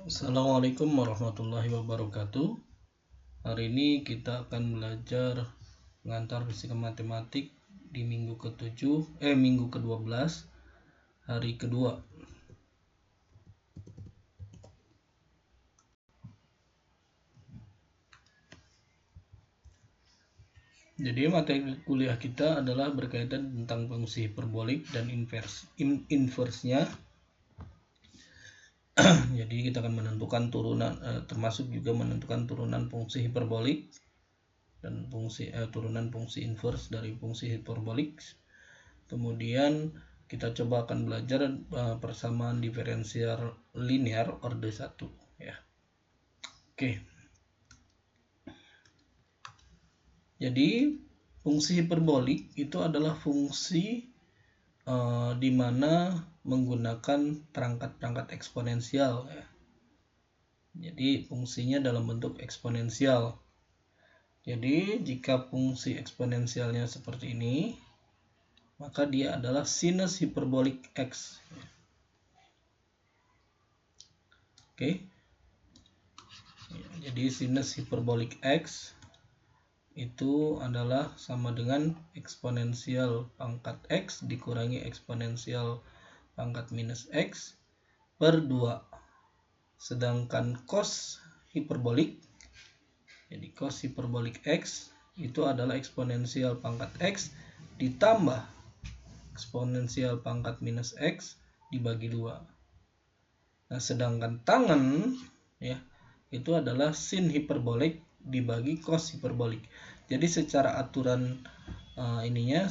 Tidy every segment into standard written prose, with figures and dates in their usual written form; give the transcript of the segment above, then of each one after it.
Assalamualaikum warahmatullahi wabarakatuh. Hari ini kita akan belajar mengantar fisika matematik di minggu ke-12, hari kedua. Jadi materi kuliah kita adalah berkaitan tentang fungsi hiperbolik dan inversnya. Jadi kita akan menentukan turunan, termasuk juga menentukan turunan fungsi hiperbolik dan turunan fungsi inverse dari fungsi hiperbolik. Kemudian kita coba akan belajar persamaan diferensial linear orde 1 ya. Oke. Jadi fungsi hiperbolik itu adalah fungsi di mana menggunakan perangkat-perangkat eksponensial ya. Jadi fungsinya dalam bentuk eksponensial. Jadi jika fungsi eksponensialnya seperti ini, maka dia adalah sinus hiperbolik X. Oke. Jadi sinus hiperbolik X itu adalah sama dengan eksponensial pangkat X dikurangi eksponensial pangkat minus X per 2. Sedangkan cos hiperbolik, jadi cos hiperbolik X itu adalah eksponensial pangkat X ditambah eksponensial pangkat minus X dibagi 2. Nah, sedangkan tangen ya itu adalah sin hiperbolik dibagi cos hiperbolik. Jadi secara aturan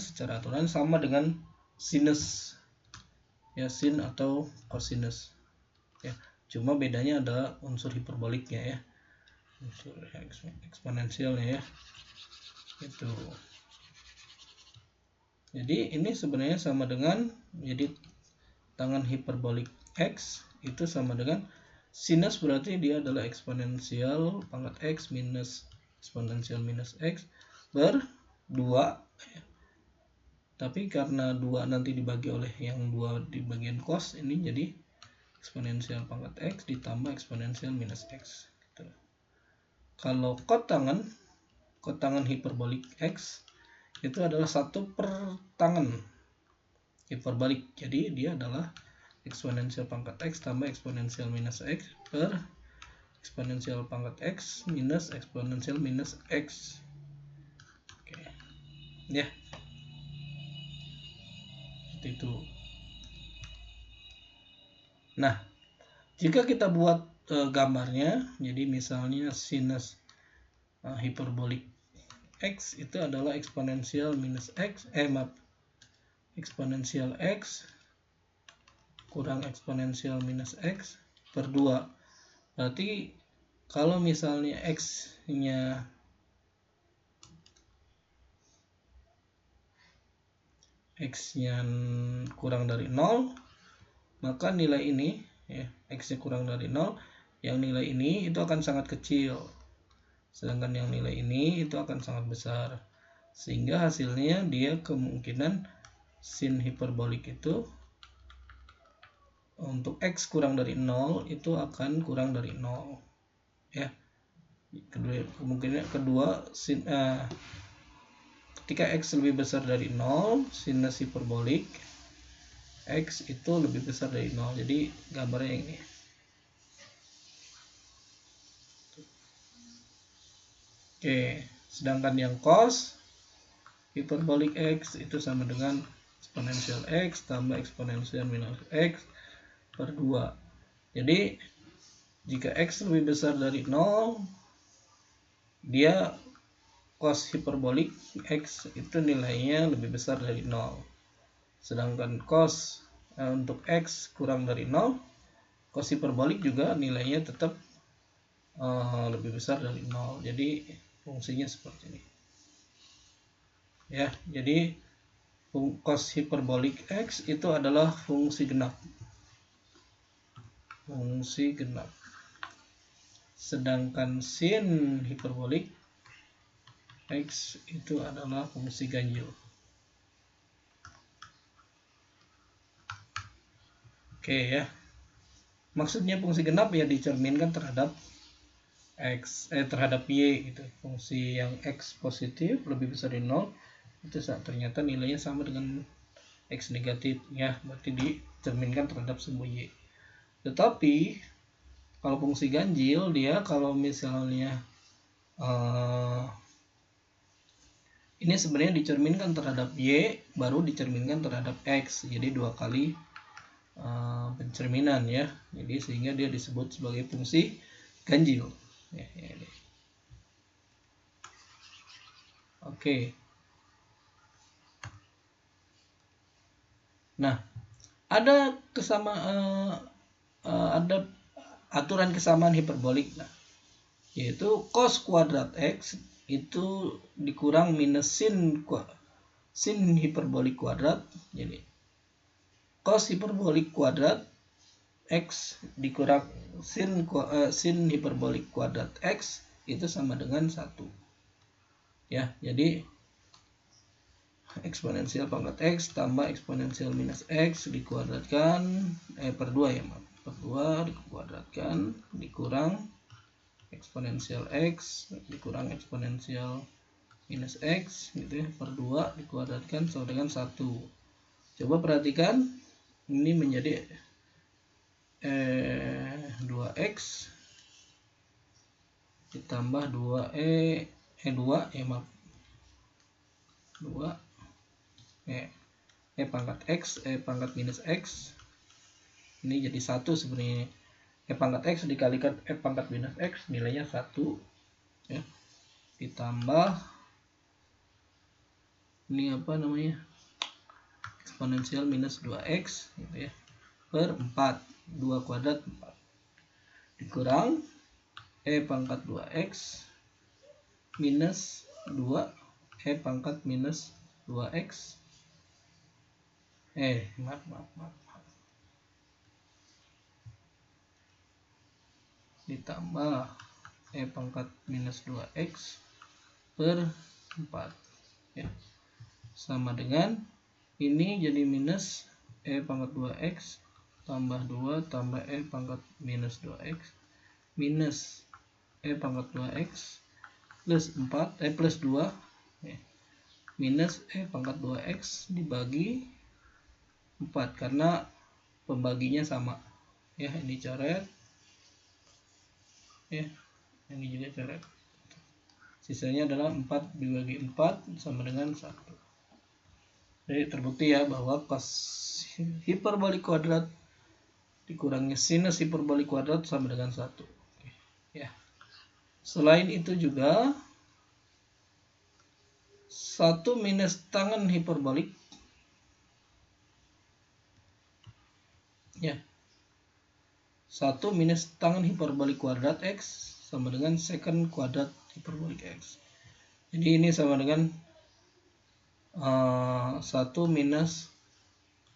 secara aturan sama dengan sinus ya, sin atau cosinus ya. Cuma bedanya adalah unsur hiperboliknya ya, unsur eksponensialnya ya. Itu. Jadi ini sebenarnya sama dengan, jadi tangen hiperbolik X itu sama dengan sinus, berarti dia adalah eksponensial pangkat X minus eksponensial minus X per 2 ya. Tapi karena 2 nanti dibagi oleh yang 2 di bagian cos ini, jadi eksponensial pangkat X ditambah eksponensial minus X gitu. Kalau kotangen hiperbolik X itu adalah 1 per tangen hiperbolik. Jadi dia adalah eksponensial pangkat X tambah eksponensial minus X per eksponensial pangkat X minus eksponensial minus X. Oke. Ya. Seperti itu. Nah, jika kita buat gambarnya, jadi misalnya sinus hiperbolik X itu adalah eksponensial minus X, eksponensial X kurang eksponensial minus X per 2. Berarti kalau misalnya X-nya kurang dari 0, maka nilai ini ya, X-nya kurang dari 0, yang nilai ini itu akan sangat kecil. Sedangkan yang nilai ini itu akan sangat besar. Sehingga hasilnya dia kemungkinan sin hiperbolik itu untuk X kurang dari 0 itu akan kurang dari 0 ya. Kemungkinan kedua ketika X lebih besar dari 0, sinus hiperbolik X itu lebih besar dari 0. Jadi gambarnya ini. Oke, sedangkan yang cos hiperbolik X itu sama dengan eksponensial X tambah eksponensial minus X per 2. Jadi jika X lebih besar dari 0, dia cos hiperbolik X itu nilainya lebih besar dari 0. Sedangkan cos untuk X kurang dari 0, cos hiperbolik juga nilainya tetap lebih besar dari 0. Jadi fungsinya seperti ini. Ya, jadi cos hiperbolik X itu adalah fungsi genap. Fungsi genap. Sedangkan sin hiperbolik X itu adalah fungsi ganjil. Oke ya. Maksudnya fungsi genap ya dicerminkan terhadap terhadap y gitu. Fungsi yang x positif lebih besar dari 0 itu ternyata nilainya sama dengan x negatif ya, berarti dicerminkan terhadap sebuah y. Tetapi kalau fungsi ganjil dia kalau misalnya ini sebenarnya dicerminkan terhadap y baru dicerminkan terhadap x, jadi dua kali pencerminan ya, jadi sehingga dia disebut sebagai fungsi ganjil ya, ini. Oke. Nah, ada ada aturan kesamaan hiperbolik, yaitu cos kuadrat x itu dikurang minus sin hiperbolik kuadrat. Jadi cos hiperbolik kuadrat x dikurang sin hiperbolik kuadrat x itu sama dengan 1. Ya, jadi eksponensial pangkat x tambah eksponensial minus x dikuadratkan per 2 ya, maaf. Per 2 dikuadratkan dikurang eksponensial x dikurang eksponensial minus x gitu ya, per 2 dikuadratkan sama dengan 1. Coba perhatikan, ini menjadi 2x ditambah 2 ya maaf 2 pangkat x pangkat minus x ini jadi 1 sebenarnya. Pangkat x dikalikan pangkat minus x nilainya 1 ya, ditambah ini apa namanya eksponensial minus 2x gitu ya, per 4 2 kuadrat 4 dikurang pangkat 2x minus 2 pangkat minus 2x maaf ditambah pangkat minus 2x per 4 ya, sama dengan ini jadi minus pangkat 2x tambah 2 tambah pangkat minus 2x minus pangkat 2x plus 4 plus 2 ya, minus pangkat 2x dibagi 4 karena pembaginya sama ya, ini coret ya, ini juga coret, sisanya adalah 4 dibagi 4 sama dengan 1. Jadi terbukti ya bahwa cos hiperbolik kuadrat dikurangi sinus hiperbolik kuadrat sama dengan 1 ya. Selain itu juga 1 minus tangen hiperbolik ya, 1 minus tangen hiperbolik kuadrat x sama dengan secant kuadrat hiperbolik x. Jadi ini sama dengan 1 minus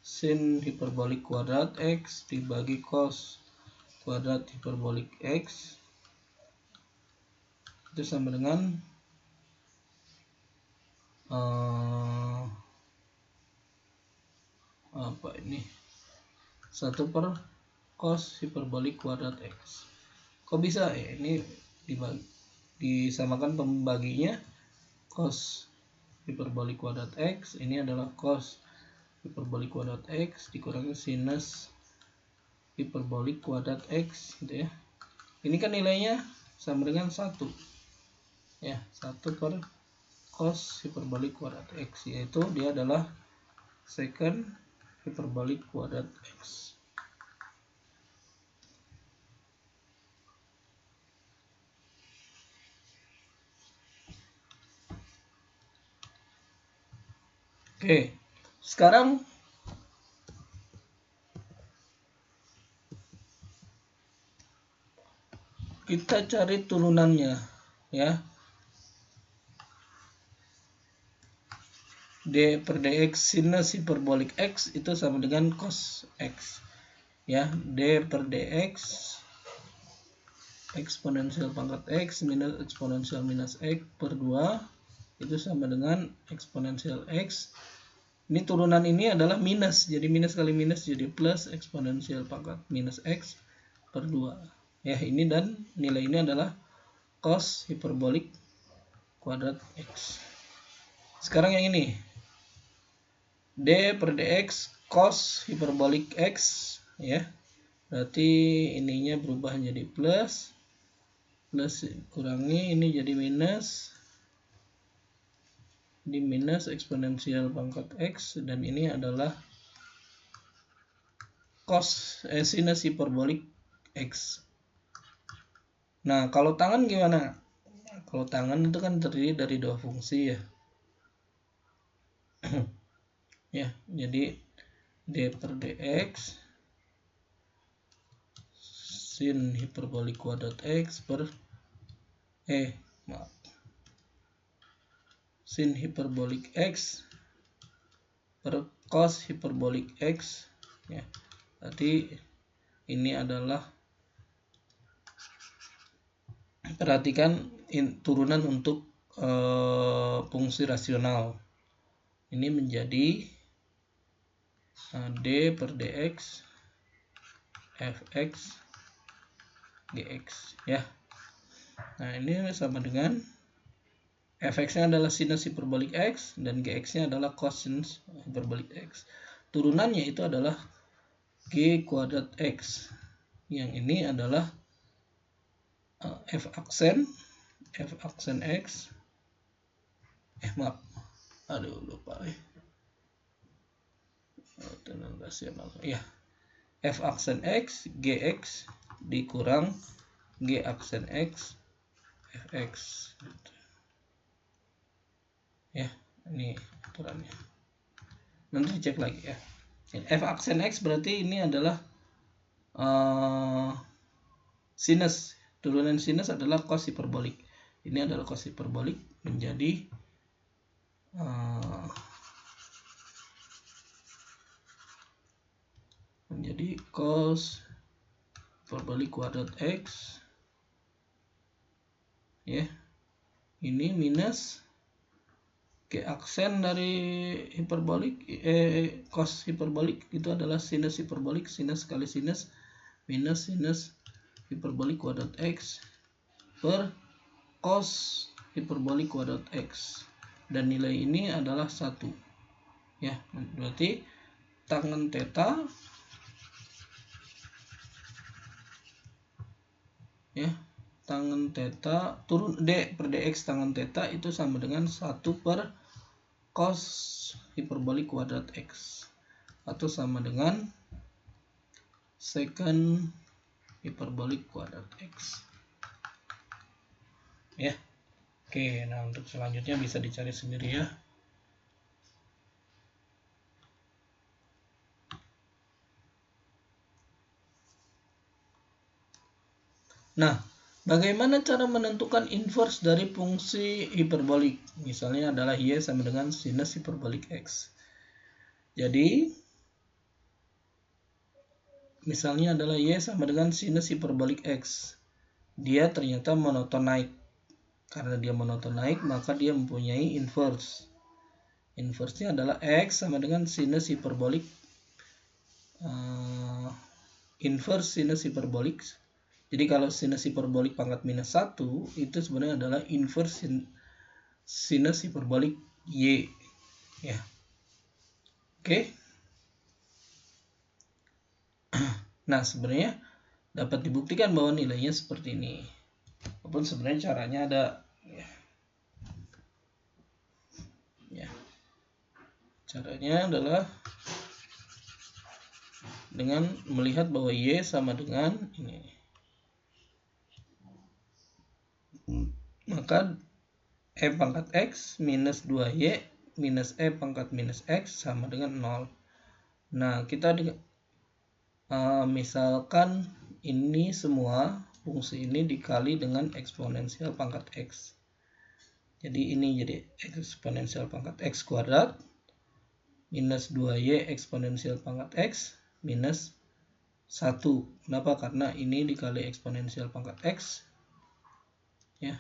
sin hiperbolik kuadrat x dibagi cos kuadrat hiperbolik x itu sama dengan apa ini 1 per cos hiperbolik kuadrat x. Kok bisa ya ini disamakan pembaginya cos hiperbolik kuadrat x, ini adalah cos hiperbolik kuadrat x dikurangi sinus hiperbolik kuadrat x gitu ya. Ini kan nilainya sama dengan 1 ya, 1 per cos hiperbolik kuadrat x, yaitu dia adalah secant hiperbolik kuadrat x. Oke, sekarang kita cari turunannya ya. D per dx sinus hiperbolik x itu sama dengan cos x ya. D per dx eksponensial pangkat x minus eksponensial minus x per 2 itu sama dengan eksponensial x. Ini turunan ini adalah minus, jadi minus kali minus jadi plus eksponensial pangkat minus x per 2. Ya, ini dan nilai ini adalah cos hiperbolik kuadrat X. Sekarang yang ini. D per dx cos hiperbolik X, ya. Berarti ininya berubah menjadi plus kurangi ini jadi minus, di minus eksponensial pangkat X, dan ini adalah sinus hiperbolik X. Nah, kalau tangan gimana? Kalau tangan itu kan terdiri dari dua fungsi, ya. Ya, jadi D per dx sin hiperbolik kuadrat X per sin hiperbolik X per cos hiperbolik X, ya. Berarti ini adalah, perhatikan turunan untuk fungsi rasional. Ini menjadi D per dx fx dx, ya. Nah, ini sama dengan fx-nya adalah sinus hiperbolik X dan gx-nya adalah cosinus hiperbolik X. Turunannya itu adalah G kuadrat X. Yang ini adalah F aksen X. Maaf. Aduh, lupa. Ya. F aksen X, GX dikurang G aksen X, Fx. Ya, ini aturannya. Nanti cek lagi, ya. F aksen X berarti ini adalah sinus. Turunan sinus adalah cos hiperbolik. Ini adalah cos hiperbolik menjadi cos hiperbolik kuadrat X, ya. Ini minus G aksen dari hiperbolik, cos hiperbolik itu adalah sinus hiperbolik, sinus kali sinus minus sinus hiperbolik kuadrat X per cos hiperbolik kuadrat X, dan nilai ini adalah 1, ya. Berarti tangen theta, ya, tangen theta turun D per dx tangen theta itu sama dengan 1 per cos hiperbolik kuadrat X, atau sama dengan secant hiperbolik kuadrat X, ya. Oke, nah untuk selanjutnya bisa dicari sendiri, ya. Nah, bagaimana cara menentukan inverse dari fungsi hiperbolik? Misalnya adalah Y sama dengan sinus hiperbolik X. Jadi, misalnya adalah Y sama dengan sinus hiperbolik X. Dia ternyata monoton naik. Karena dia monoton naik, maka dia mempunyai inverse. Inverse-nya adalah X sama dengan sinus hiperbolik inverse sinus hiperbolik. Jadi kalau sinus hiperbolik pangkat minus 1 itu sebenarnya adalah inverse sinus hiperbolik Y, ya. Oke. Nah, sebenarnya dapat dibuktikan bahwa nilainya seperti ini. Walaupun sebenarnya caranya ada, ya. Caranya adalah dengan melihat bahwa Y sama dengan ini. Maka E pangkat X minus 2Y minus E pangkat minus X sama dengan 0. Nah, kita misalkan ini semua fungsi ini dikali dengan eksponensial pangkat X. Jadi ini jadi eksponensial pangkat X kuadrat minus 2Y eksponensial pangkat X minus 1. Kenapa? Karena ini dikali eksponensial pangkat X, ya,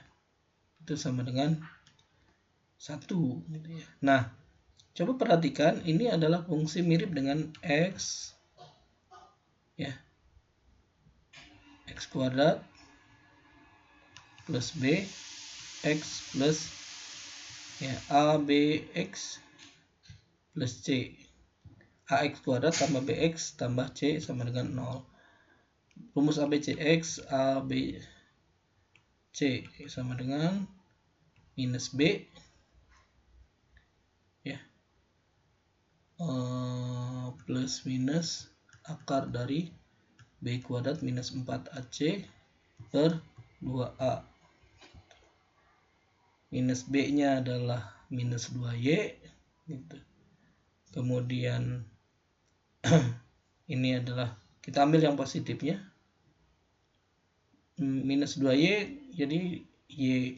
itu sama dengan 1, gitu, ya. Nah, coba perhatikan, ini adalah fungsi mirip dengan X, ya. X kuadrat plus B X plus ya A B X plus C. AX kuadrat tambah BX tambah C sama dengan 0. Rumus ABCX ABC sama dengan minus B ya plus minus akar dari B kuadrat minus 4AC per 2A. Minus B nya adalah minus 2Y gitu. Kemudian ini adalah, kita ambil yang positifnya, minus 2Y jadi Y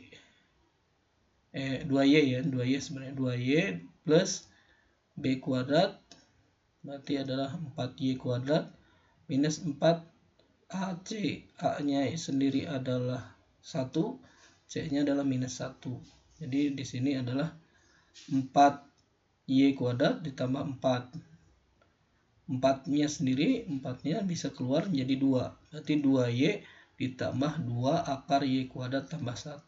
2Y ya, 2Y sebenarnya 2Y plus B kuadrat berarti adalah 4Y kuadrat minus 4AC. A nya sendiri adalah 1, C nya adalah minus 1. Jadi di sini adalah 4Y kuadrat ditambah 4. 4-nya sendiri, 4-nya bisa keluar menjadi 2. Berarti 2Y ditambah 2 akar Y kuadrat tambah 1.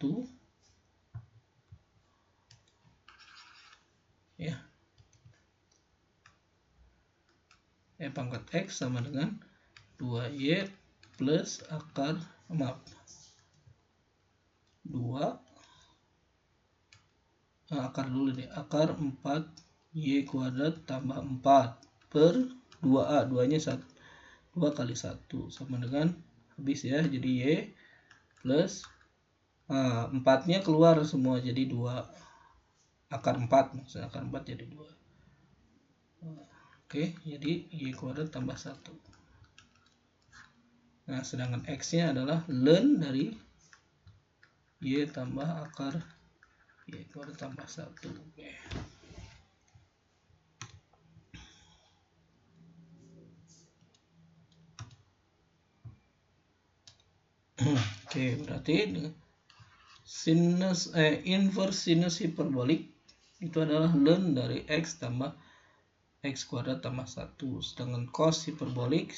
Ya. Pangkat X sama dengan 2Y plus akar, 2 akar dulu deh, akar 4Y kuadrat tambah 4 per 2A, 2-nya 2 kali 1 sama dengan, habis ya, jadi Y plus 4-nya keluar semua jadi 2 akar 4, maksudnya akar 4 jadi 2. Oke, jadi Y kuadrat tambah 1. Nah, sedangkan X-nya adalah ln dari Y tambah akar Y kuadrat tambah 1. Oke. Oke, berarti inverse sinus hiperbolik itu adalah ln dari X tambah X kuadrat tambah 1. Sedangkan cos hiperbolik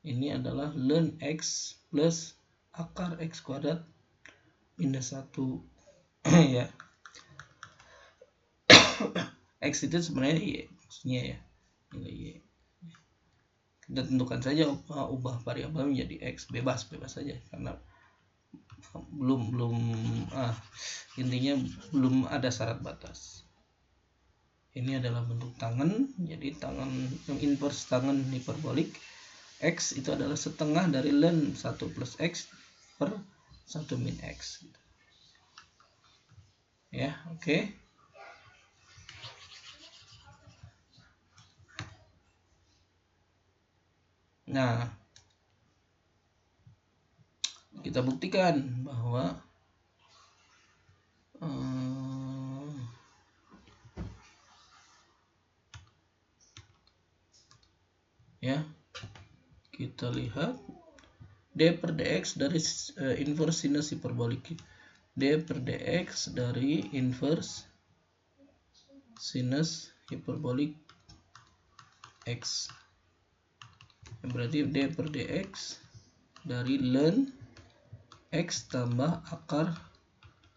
ini adalah ln X plus akar X kuadrat minus 1. Ya. X itu sebenarnya Y, maksudnya ya, nilai Y. Kita tentukan saja ubah variabel menjadi X, bebas saja karena intinya belum ada syarat batas. Ini adalah bentuk tangen, jadi tangen inverse tangen hiperbolik X itu adalah setengah dari ln 1 plus X per 1 min X. Ya, oke. Nah, kita buktikan bahwa ya, kita lihat d per dx dari inverse sinus hiperbolik. D per dx dari inverse sinus hiperbolik X. Berarti d per dx dari ln X tambah akar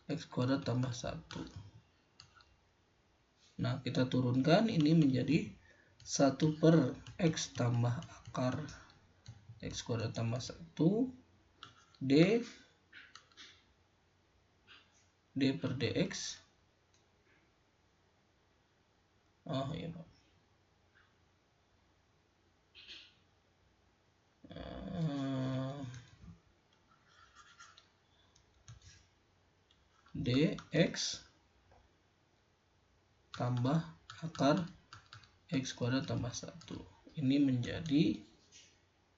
X kuadrat tambah 1. Nah, kita turunkan ini menjadi 1 per X tambah akar X kuadrat tambah 1 D per dx. Oh iya, Pak. Dx tambah akar X kuadrat tambah 1. Ini menjadi,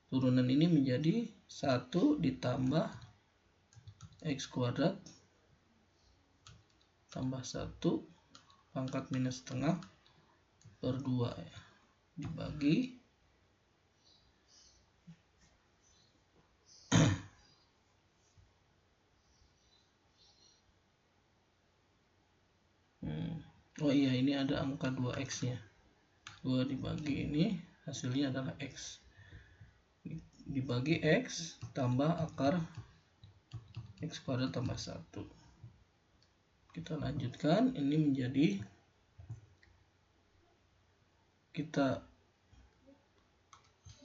turunan ini menjadi 1 ditambah X kuadrat tambah 1 pangkat minus setengah per 2 ya, dibagi oh iya, ini ada angka 2x nya, 2 dibagi ini hasilnya adalah X. dibagi X tambah akar X kuadrat tambah 1. Kita lanjutkan, ini menjadi kita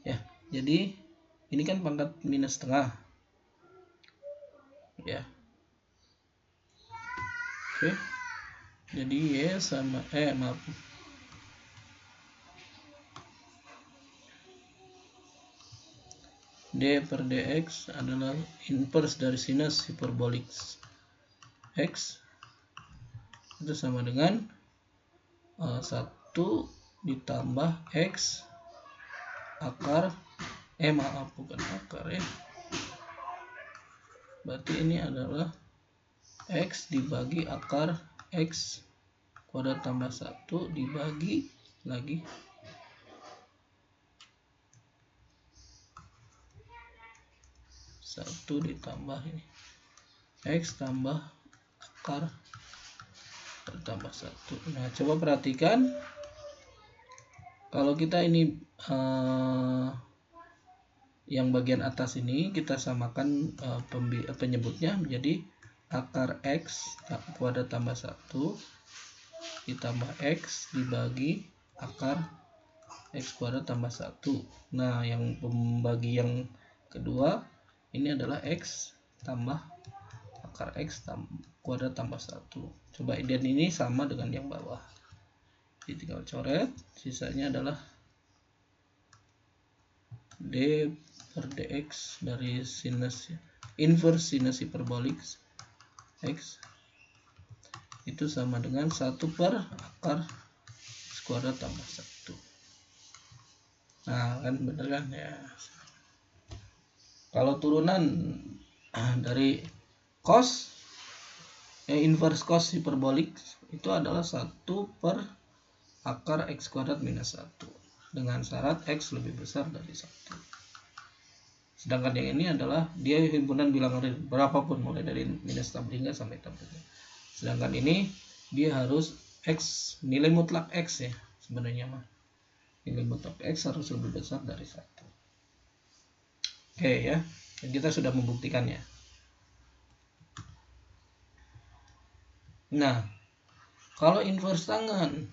ya, jadi ini kan pangkat minus setengah ya. Oke, jadi Y sama maaf, D per dx adalah inverse dari sinus hiperbolik X, itu sama dengan 1 ditambah X akar maaf, bukan akar ya, berarti ini adalah X dibagi akar X kuadrat tambah 1 dibagi lagi 1 ditambah ini X tambah akar tambah 1. Nah, coba perhatikan kalau kita ini yang bagian atas ini kita samakan penyebutnya menjadi akar X kuadrat tambah 1 ditambah X dibagi akar X kuadrat tambah 1. Nah, yang pembagi yang kedua ini adalah X tambah akar X kuadrat tambah 1. Coba, dan ini sama dengan yang bawah. Jadi tinggal coret, sisanya adalah D per dx dari sinus inverse sinus hiperbolik X itu sama dengan 1 per akar X kuadrat tambah 1. Nah, kan bener kan ya. Kalau turunan dari cos inverse cos hiperbolik itu adalah 1 per akar X kuadrat minus 1 dengan syarat X lebih besar dari 1. Sedangkan yang ini adalah dia himpunan bilangan real berapapun mulai dari minus tab hingga sampai tab. Sedangkan ini dia harus X, nilai mutlak X ya sebenarnya mah. Nilai mutlak X harus lebih besar dari 1. Oke ya, dan kita sudah membuktikannya. Nah, kalau inverse tangan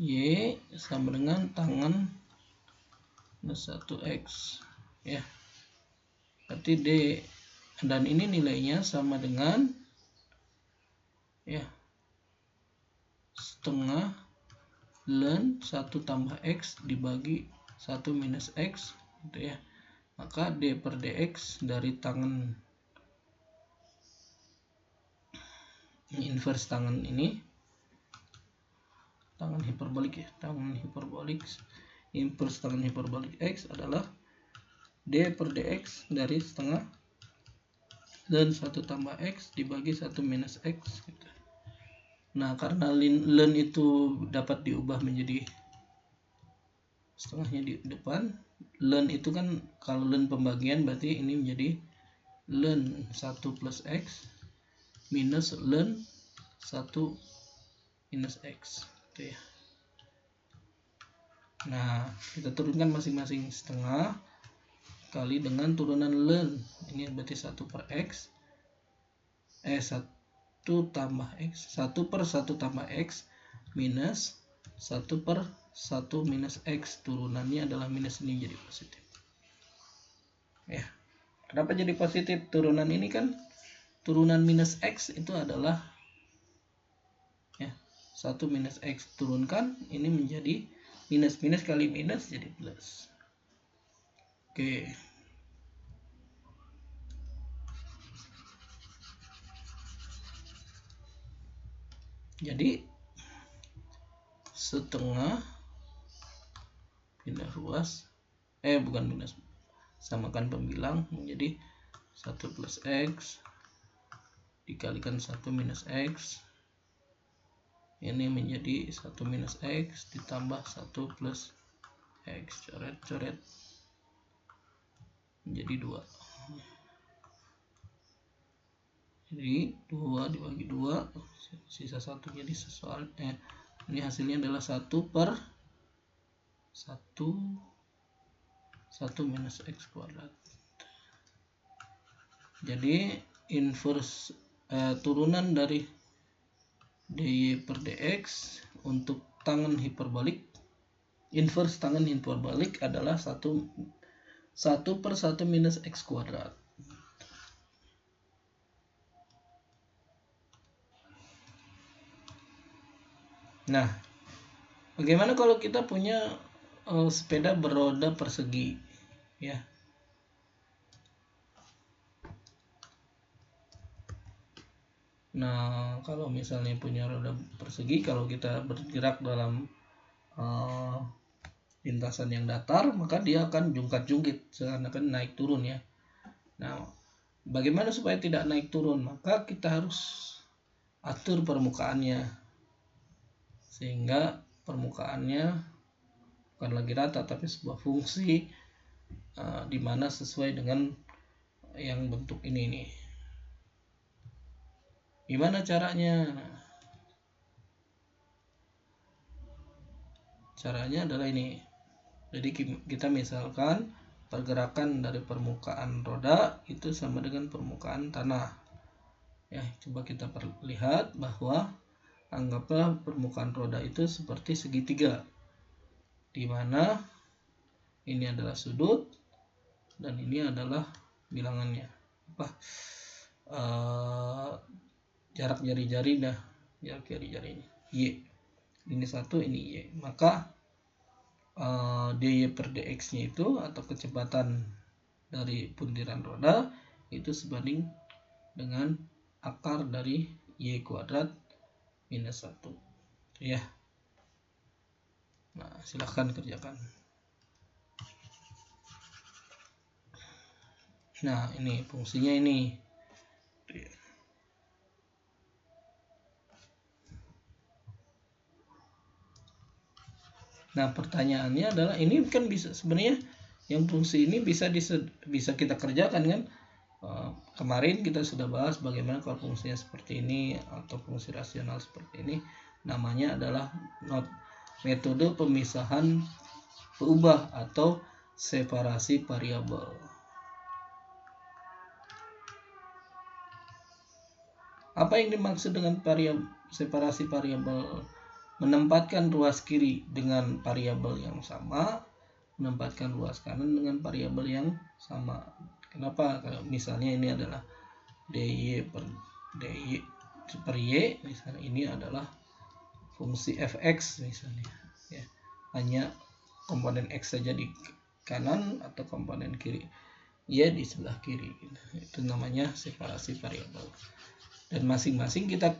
Y sama dengan tangan minus 1X ya, berarti D, dan ini nilainya sama dengan ya setengah ln 1 tambah X dibagi 1 minus X gitu ya. Maka D per dx dari tangan inverse tangan ini, tangan hiperbolik ya, tangan hiperbolik inverse tangan hiperbolik X adalah D per dx dari setengah ln 1 tambah X dibagi 1 minus X gitu. Nah, karena ln itu dapat diubah menjadi setengahnya di depan, ln itu kan kalau ln pembagian berarti ini menjadi ln 1 plus X minus ln 1 minus X gitu ya. Nah, kita turunkan masing-masing setengah kali dengan turunan ln, ini berarti 1 per X 1 tambah X 1 per 1 tambah X minus 1 per 1 minus X, turunannya adalah minus, ini jadi positif ya. Kenapa jadi positif? Turunan ini kan turunan minus X itu adalah ya 1 minus X, turunkan ini menjadi minus, minus kali minus jadi plus. Oke. Jadi setengah pindah ruas bukan minus, samakan pembilang menjadi 1 plus X dikalikan 1 minus X, ini menjadi 1 minus X ditambah 1 plus X, coret-coret menjadi 2. Jadi 2 dibagi 2 sisa 1, jadi soal ini hasilnya adalah 1 per 1 1 minus X kuadrat. Jadi inverse turunan dari dy per dx untuk tangen hiperbolik, inverse tangen hiperbolik adalah 1 per 1 minus X kuadrat. Nah, bagaimana kalau kita punya sepeda beroda persegi, ya? Nah, kalau misalnya punya roda persegi, kalau kita bergerak dalam lintasan yang datar, maka dia akan jungkat-jungkit, seakan-akan naik turun, ya. Nah, bagaimana supaya tidak naik turun? Maka kita harus atur permukaannya, sehingga permukaannya bukan lagi rata, tapi sebuah fungsi di mana sesuai dengan yang bentuk ini nih. Gimana caranya? Caranya adalah ini. Jadi kita misalkan pergerakan dari permukaan roda itu sama dengan permukaan tanah. Ya, coba kita lihat bahwa anggaplah permukaan roda itu seperti segitiga, di mana ini adalah sudut dan ini adalah bilangannya. Jarak jari-jari jarak jari-jarinya Y. Ini 1, ini Y. Maka dy per dx nya itu atau kecepatan dari puntiran roda itu sebanding dengan akar dari Y kuadrat minus 1, ya. Nah, silahkan kerjakan. Nah, ini fungsinya ini. Nah, pertanyaannya adalah ini kan bisa sebenarnya yang fungsi ini bisa kita kerjakan kan? Kemarin kita sudah bahas bagaimana kalau fungsinya seperti ini atau fungsi rasional seperti ini. Namanya adalah metode pemisahan peubah atau separasi variabel. Apa yang dimaksud dengan separasi variabel? Menempatkan ruas kiri dengan variabel yang sama, menempatkan ruas kanan dengan variabel yang sama. Kenapa? Kalau misalnya ini adalah dy per y, misalnya ini adalah fungsi fx misalnya, ya. Hanya komponen x saja di kanan atau komponen kiri y di sebelah kiri. Itu namanya separasi variabel. Dan masing-masing kita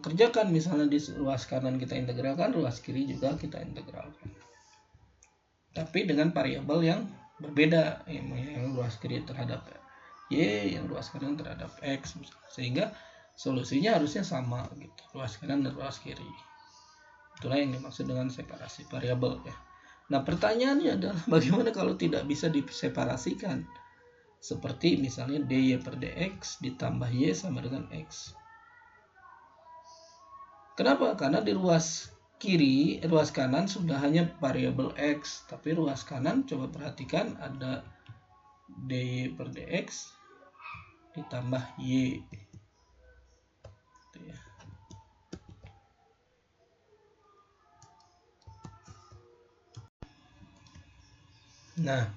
kerjakan, misalnya di ruas kanan kita integralkan, ruas kiri juga kita integralkan, tapi dengan variabel yang berbeda, yang ruas kiri terhadap y, yang ruas kanan terhadap x, sehingga solusinya harusnya sama gitu, ruas kanan dan ruas kiri. Itulah yang dimaksud dengan separasi variabel, ya. Nah, pertanyaannya adalah bagaimana kalau tidak bisa diseparasikan, seperti misalnya dy per dx ditambah y sama dengan x. Kenapa? Karena di ruas kanan sudah hanya variabel x, tapi ruas kanan coba perhatikan ada dy per dx ditambah y. Nah,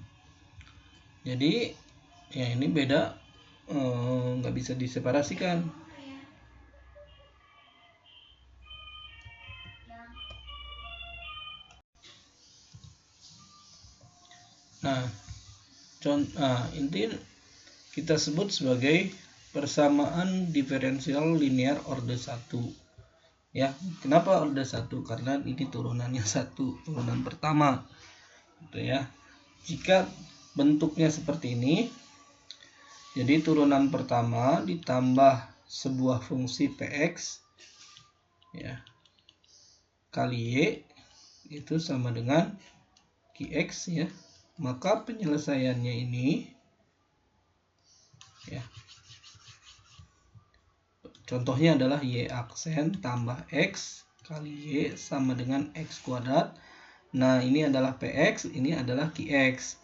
jadi ya ini beda, nggak bisa diseparasikan. Nah, inti kita sebut sebagai persamaan diferensial linear orde 1. Ya, kenapa orde 1? Karena ini turunannya 1, turunan pertama. Gitu ya. Jika bentuknya seperti ini, jadi turunan pertama ditambah sebuah fungsi px, ya, kali y itu sama dengan qx, ya. Maka penyelesaiannya ini, ya, contohnya adalah y aksen tambah x kali y sama dengan x kuadrat Nah, ini adalah PX, ini adalah QX.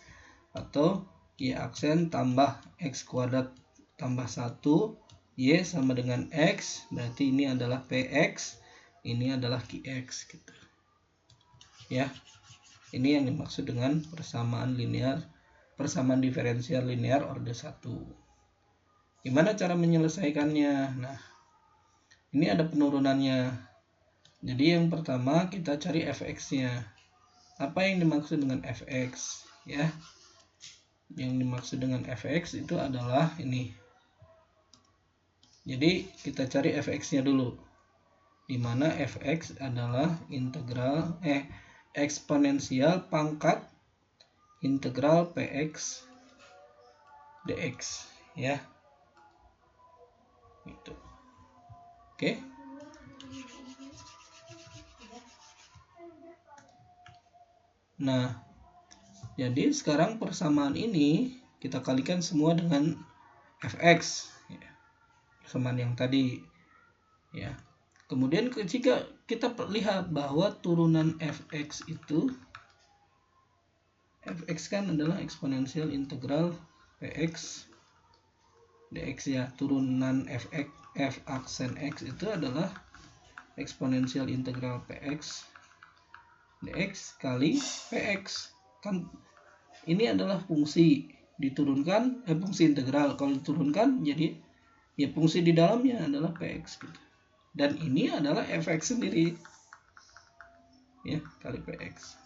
Atau Y aksen tambah X kuadrat tambah 1, Y sama dengan X, berarti ini adalah PX, ini adalah QX gitu. Ya. Ini yang dimaksud dengan persamaan diferensial linear order 1. Gimana cara menyelesaikannya? Nah, ini ada penurunannya. Jadi yang pertama kita cari fx-nya. Apa yang dimaksud dengan fx? Ya, yang dimaksud dengan fx itu adalah ini. Jadi kita cari fx-nya dulu. Di mana fx adalah integral eksponensial pangkat integral px dx, ya. Gitu. Oke. Nah, jadi sekarang persamaan ini kita kalikan semua dengan fx, ya. Persamaan yang tadi, ya. Kemudian jika kita lihat bahwa turunan fx itu, fx kan adalah eksponensial integral px dx, ya. Turunan f aksen x itu adalah eksponensial integral px dx kali px. Kan ini adalah fungsi diturunkan, fungsi integral. Kalau diturunkan jadi ya fungsi di dalamnya adalah px gitu. Dan ini adalah fx sendiri, ya, kali px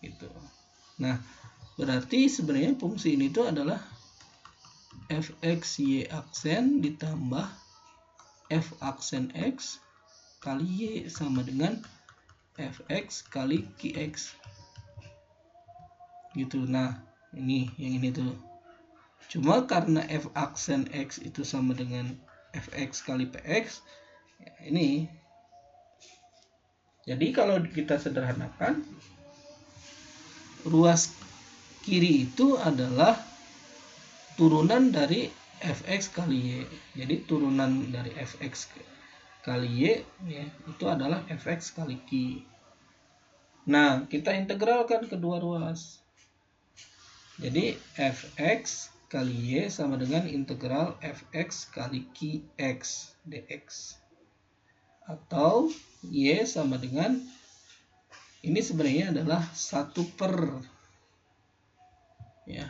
gitu. Nah, berarti sebenarnya fungsi ini tuh adalah fx y aksen ditambah f aksen x kali y sama dengan fx kali qx gitu. Nah, ini yang ini tuh. Cuma karena f aksen x itu sama dengan fx kali px, ya ini. Jadi kalau kita sederhanakan, ruas kiri itu adalah turunan dari fx kali y. Jadi turunan dari fx kali y, ya, itu adalah fx kali q. Nah, kita integralkan kedua ruas. Jadi fx kali y sama dengan integral fx kali qx dx. Atau y sama dengan, ini sebenarnya adalah 1 per, ya.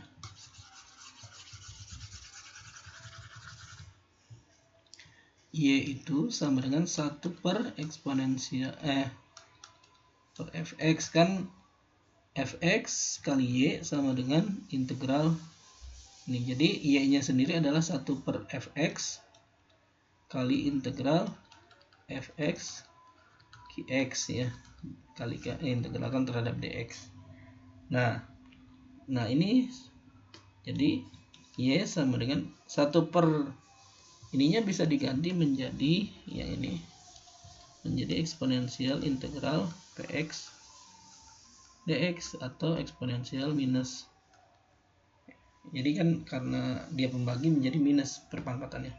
Y itu sama dengan 1 per eksponensial per fx, kan fx kali y sama dengan integral ini. Jadi y nya sendiri adalah 1 per fx kali integral fx qx, ya, kali integralkan terhadap dx. Nah ini jadi y sama dengan 1 per, ininya bisa diganti menjadi yang ini, menjadi eksponensial integral px dx atau eksponensial minus. Jadi kan karena dia pembagi menjadi minus perpangkatannya.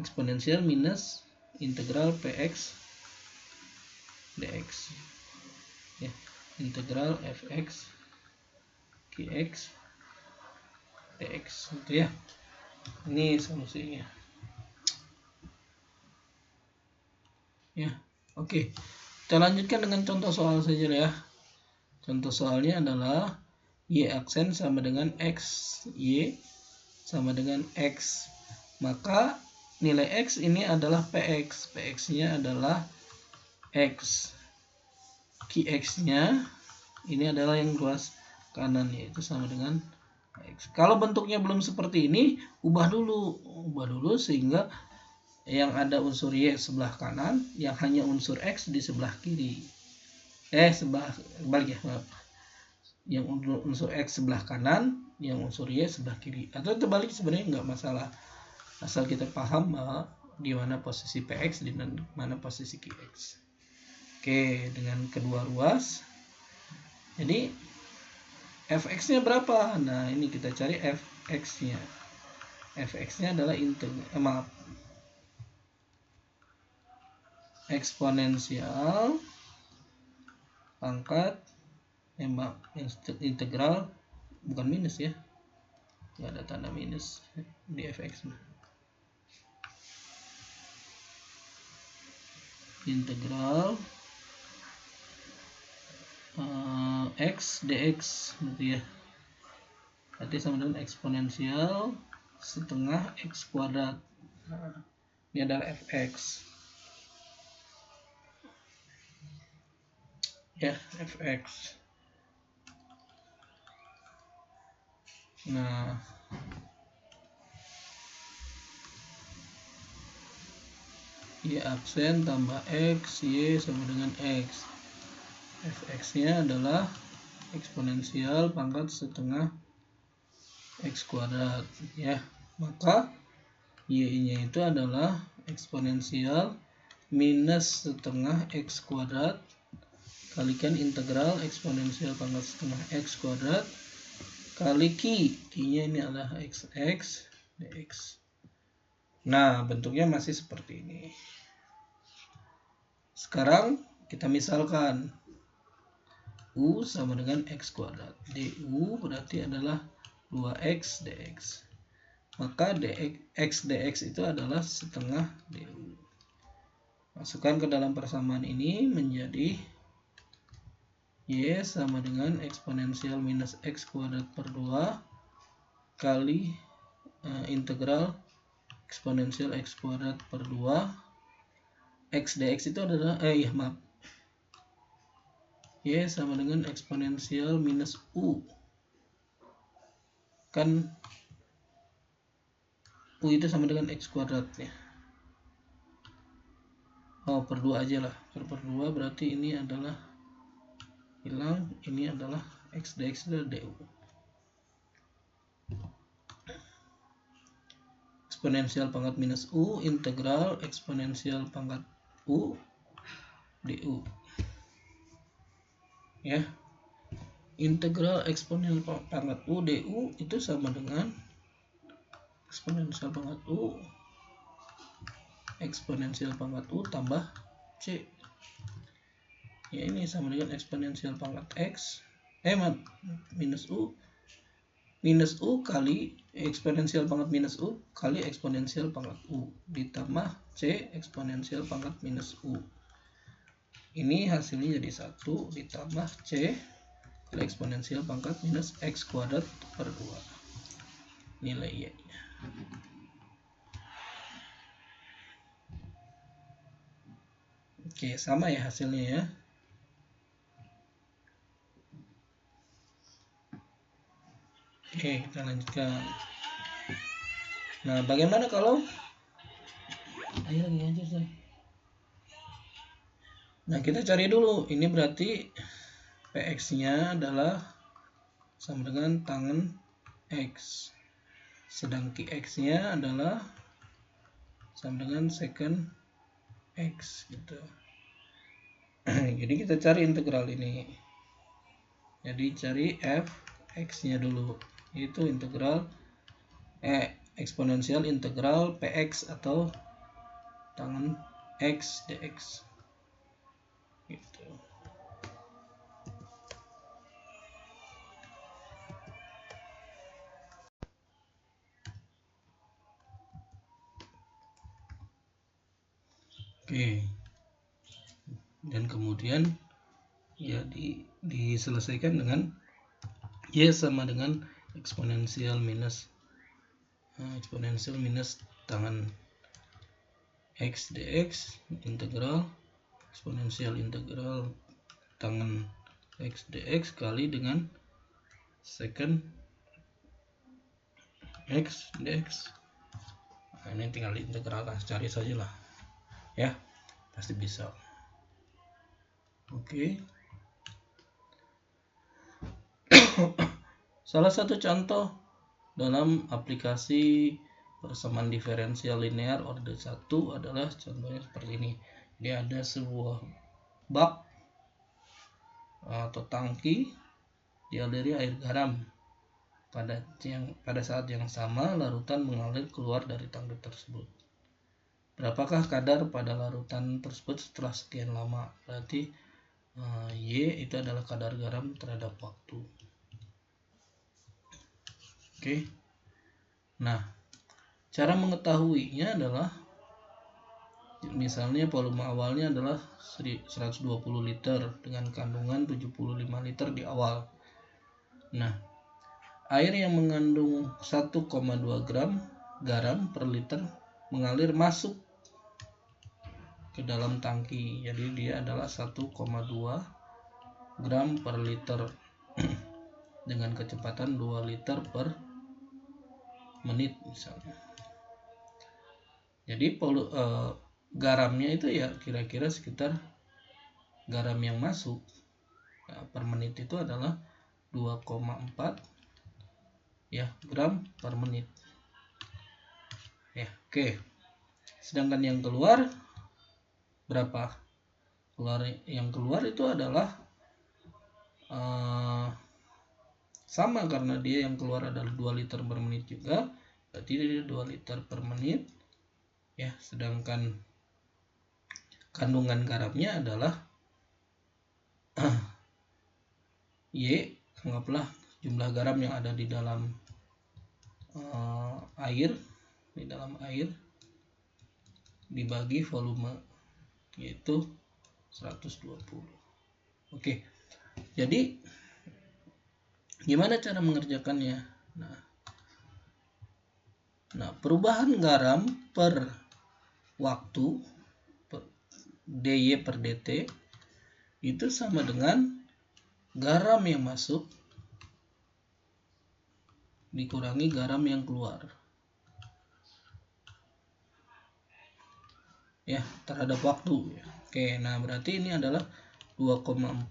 Eksponensial minus integral px dx, ya, integral fx qx dx gitu, ya. Ini solusinya, ya. Oke, kita lanjutkan dengan contoh soal saja, ya. Contoh soalnya adalah y aksen sama dengan x, y sama dengan x. Maka nilai x ini adalah px, px-nya adalah x. qx-nya ini adalah yang ruas kanan, yaitu sama dengan x. Kalau bentuknya belum seperti ini, ubah dulu sehingga yang ada unsur y sebelah kanan, yang hanya unsur x di sebelah kiri. Balik, ya, maaf. Yang unsur x sebelah kanan, yang unsur y sebelah kiri. Atau terbalik sebenarnya nggak masalah, asal kita paham bahwa di mana posisi px, di mana posisi qx. Oke, dengan kedua ruas, jadi fx-nya berapa? Nah, ini kita cari fx-nya. Fx-nya adalah eksponensial pangkat integral, bukan minus ya, nggak ada tanda minus di fx, integral x dx gitu ya, berarti sama dengan eksponensial setengah x kuadrat. Nah, ini adalah fx ya, fx. Nah, y aksen tambah x, y sama dengan x. Fx nya adalah eksponensial pangkat setengah x kuadrat ya, maka y nya itu adalah eksponensial minus setengah x kuadrat kalikan integral eksponensial pangkat setengah x kuadrat kali q-nya ini adalah xx dx. Nah, bentuknya masih seperti ini. Sekarang kita misalkan u sama dengan x kuadrat, du berarti adalah 2x dx, maka x dx itu adalah setengah du. Masukkan ke dalam persamaan ini menjadi y sama dengan eksponensial minus x kuadrat per 2 kali integral eksponensial x kuadrat per 2 x dx itu adalah y sama dengan eksponensial minus u, kan u itu sama dengan x kuadrat ya, per 2 aja lah, per 2 berarti ini adalah hilang, ini adalah x dx itu du. Eksponensial pangkat minus u integral eksponensial pangkat u du ya. Integral eksponensial pangkat u du itu sama dengan eksponensial pangkat u eksponensial pangkat u tambah c ya, ini sama dengan eksponensial pangkat x minus u kali eksponensial pangkat minus u kali eksponensial pangkat u ditambah c eksponensial pangkat minus u. Ini hasilnya jadi 1 ditambah c kali eksponensial pangkat minus x kuadrat per 2 nilai y nya. Oke, sama ya hasilnya ya. Oke, kita lanjutkan. Nah, bagaimana kalau ayo lagi aja saya. Nah, kita cari dulu. Ini berarti px-nya adalah sama dengan tangen x. Sedang qx-nya adalah sama dengan secant x gitu. Jadi kita cari integral ini. Jadi cari f(x)-nya dulu. Itu integral eksponensial integral px atau tangen x dx. Gitu. Oke. Dan kemudian ya diselesaikan dengan y sama dengan eksponensial minus tangen x dx integral eksponensial integral tangen x dx kali dengan secant x dx. Nah, ini tinggal integral lah, cari saja lah ya, pasti bisa. Oke. Salah satu contoh dalam aplikasi persamaan diferensial linear order 1 adalah contohnya seperti ini. Dia ada sebuah bak atau tangki dialiri air garam. Pada saat yang sama larutan mengalir keluar dari tangki tersebut. Berapakah kadar pada larutan tersebut setelah sekian lama? Berarti Y itu adalah kadar garam terhadap waktu. Oke. Nah, cara mengetahuinya adalah misalnya volume awalnya adalah 120 liter dengan kandungan 75 liter di awal. Nah, air yang mengandung 1,2 gram garam per liter mengalir masuk ke dalam tangki. Jadi dia adalah 1,2 gram per liter dengan kecepatan 2 liter per menit misalnya. Jadi garamnya itu ya kira-kira sekitar garam yang masuk per menit itu adalah 2,4 ya gram per menit. Ya, oke. Sedangkan yang keluar berapa? Yang keluar itu adalah sama karena dia yang keluar adalah 2 liter per menit juga. Berarti dia 2 liter per menit. Ya, sedangkan kandungan garamnya adalah Y, anggaplah jumlah garam yang ada di dalam air dibagi volume, yaitu 120. Oke. Jadi gimana cara mengerjakannya? Nah, perubahan garam per waktu dy per dt itu sama dengan garam yang masuk dikurangi garam yang keluar. Ya, terhadap waktu. Oke, nah berarti ini adalah 2,4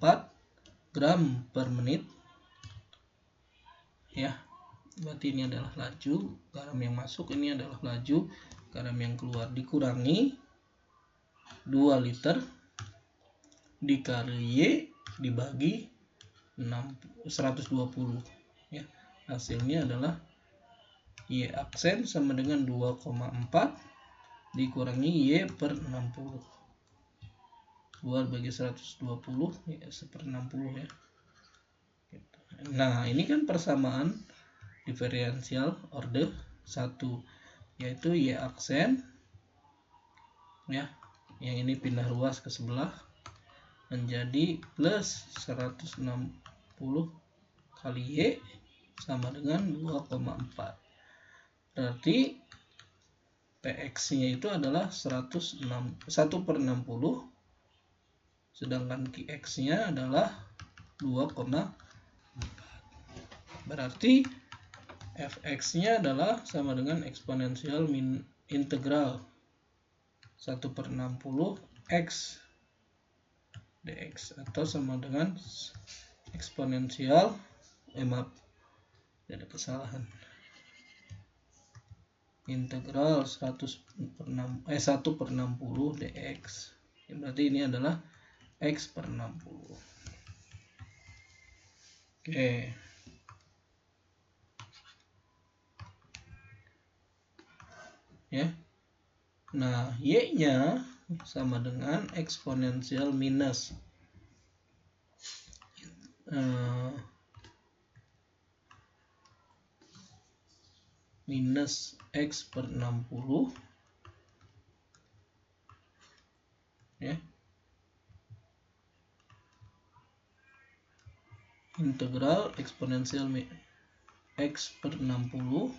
gram per menit. Ya, berarti ini adalah laju garam yang masuk, ini adalah laju garam yang keluar, dikurangi 2 liter dikali Y dibagi 120. Ya, hasilnya adalah Y aksen sama dengan 2,4 dikurangi Y per 60. 2 bagi 120 ya 1/60 ya. Nah, ini kan persamaan diferensial order 1, yaitu Y aksen ya, yang ini pindah ruas ke sebelah menjadi plus 160 kali Y sama dengan 2,4. Berarti PX-nya itu adalah 1/60, sedangkan QX-nya /nya adalah 2,4. Berarti Fx-nya adalah sama dengan eksponensial integral 1/60 X dx, atau sama dengan eksponensial ada kesalahan, integral 1/60 dx. Berarti ini adalah X per 60. Oke. Ya. Nah, Y-nya sama dengan eksponensial minus minus X per 60 ya, integral eksponensial X per 60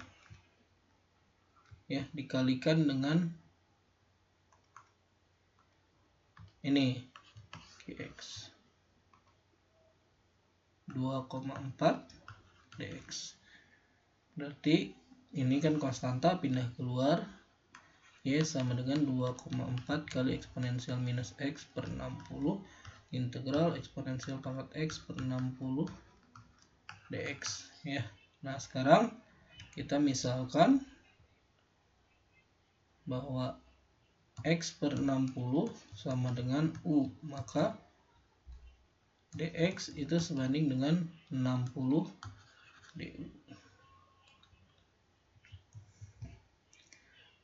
ya dikalikan dengan ini Qx 2,4 dx. Berarti ini kan konstanta pindah keluar, Y sama dengan 2,4 kali eksponensial minus X per 60 integral eksponensial pangkat X per 60 dx ya. Nah, sekarang kita misalkan bahwa X per 60 sama dengan U, maka dx itu sebanding dengan 60 du.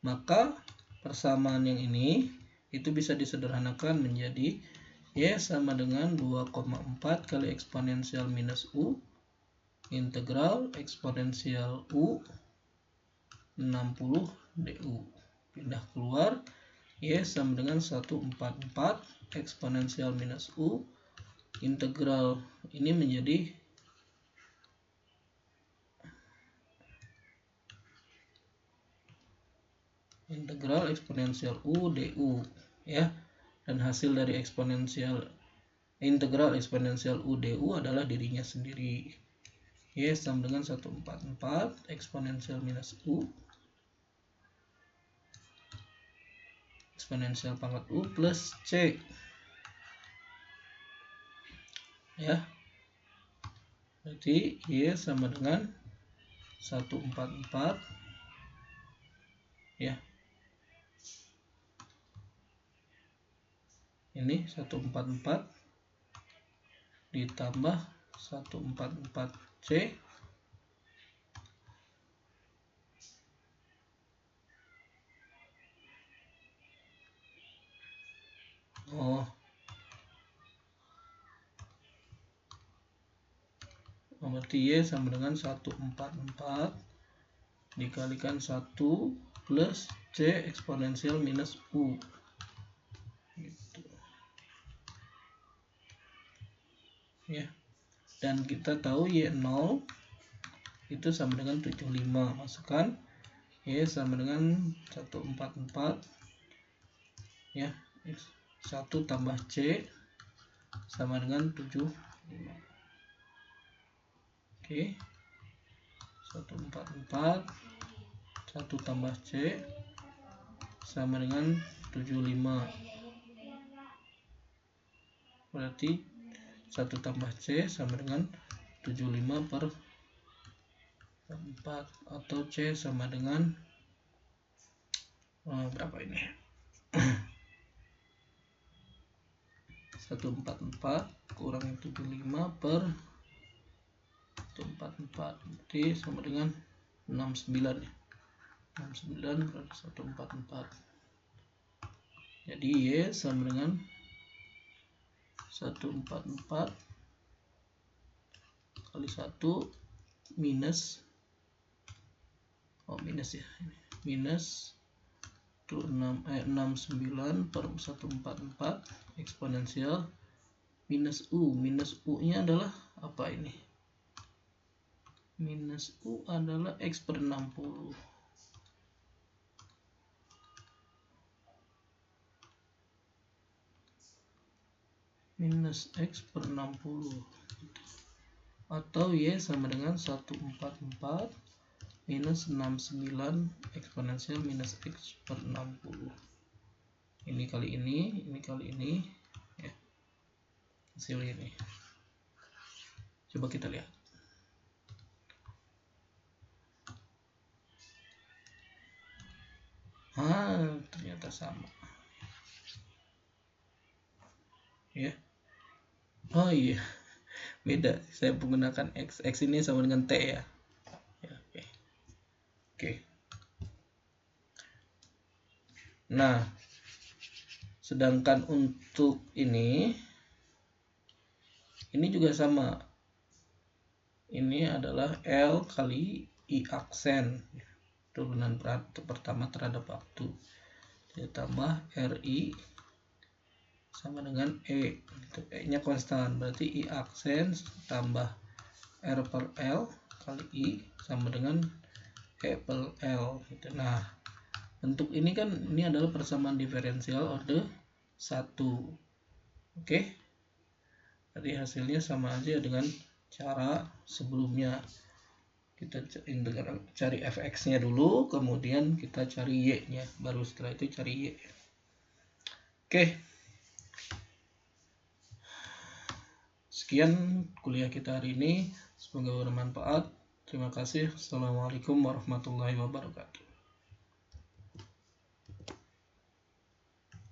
Maka persamaan yang ini itu bisa disederhanakan menjadi Y sama dengan 2,4 kali eksponensial minus U integral eksponensial U 60 du. Pindah keluar, Y sama dengan 144 eksponensial minus U integral ini menjadi integral eksponensial U du ya. Dan hasil dari integral eksponensial U du adalah dirinya sendiri. Y sama dengan 144 eksponensial minus U eksponensial pangkat U plus C ya. Berarti Y sama dengan 144 ya. Ini 144 ditambah 144C berarti Y sama dengan 144 dikalikan 1 plus C eksponensial minus U gitu. Ya. Dan kita tahu Y0 itu sama dengan 75. Masukkan Y sama dengan 144 ya. 1 tambah C sama dengan 75. Oke. 144 1 tambah C sama dengan 75. Berarti 1 tambah C sama dengan 75 per 4 atau C sama dengan berapa ini? 144 kurang 75 per 144 berarti sama dengan 69 ya. 69 per 144. Jadi Y sama dengan 144 kali 1 minus minus ya. Minus 69 per 144 eksponensial minus U. Minus U nya adalah apa ini? Minus U adalah X per 60. Minus X per 60. Atau Y sama dengan 144 minus 69 eksponensial minus X per 60. Ini kali ini ya. Hasil ini. Coba kita lihat. Ternyata sama. Ya. Oh iya. Beda. Saya menggunakan X. X ini sama dengan T ya. Oke. Nah, sedangkan untuk ini juga sama. Ini adalah L kali I aksen. Turunan pertama terhadap waktu. Ditambah RI sama dengan E. E-nya konstan. Berarti I aksen tambah R per L kali I sama dengan E per L. Nah, bentuk ini kan ini adalah persamaan diferensial order 1. Oke. Jadi hasilnya sama aja dengan cara sebelumnya. Kita cari fx-nya dulu, kemudian kita cari y-nya, baru setelah itu cari y. Oke. Sekian kuliah kita hari ini, semoga bermanfaat. Terima kasih. Assalamualaikum warahmatullahi wabarakatuh.